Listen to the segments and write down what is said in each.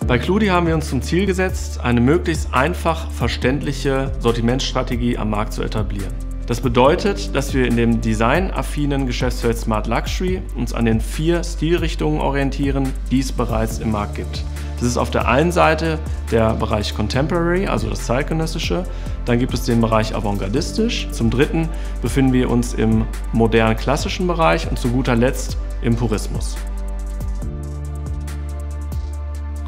Bei Cludi haben wir uns zum Ziel gesetzt, eine möglichst einfach verständliche Sortimentsstrategie am Markt zu etablieren. Das bedeutet, dass wir in dem designaffinen Geschäftsfeld Smart Luxury uns an den 4 Stilrichtungen orientieren, die es bereits im Markt gibt. Das ist auf der einen Seite der Bereich Contemporary, also das Zeitgenössische. Dann gibt es den Bereich Avantgardistisch. Zum Dritten befinden wir uns im modern-klassischen Bereich und zu guter Letzt im Purismus.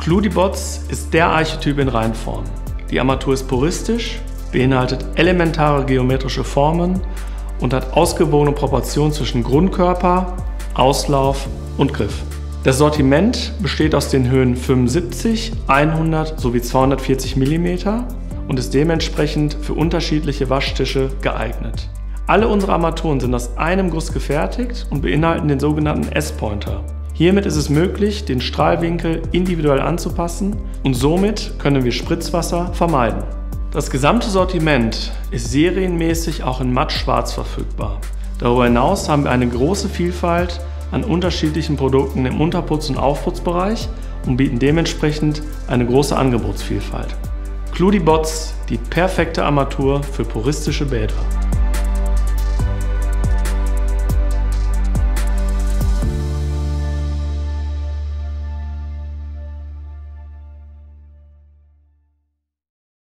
Cludi Bots ist der Archetyp in Reinform. Die Armatur ist puristisch, beinhaltet elementare geometrische Formen und hat ausgewogene Proportionen zwischen Grundkörper, Auslauf und Griff. Das Sortiment besteht aus den Höhen 75, 100 sowie 240 mm und ist dementsprechend für unterschiedliche Waschtische geeignet. Alle unsere Armaturen sind aus einem Guss gefertigt und beinhalten den sogenannten S-Pointer. Hiermit ist es möglich, den Strahlwinkel individuell anzupassen und somit können wir Spritzwasser vermeiden. Das gesamte Sortiment ist serienmäßig auch in matt-schwarz verfügbar. Darüber hinaus haben wir eine große Vielfalt an unterschiedlichen Produkten im Unterputz- und Aufputzbereich und bieten dementsprechend eine große Angebotsvielfalt. Cludi Bots, die perfekte Armatur für puristische Bäder.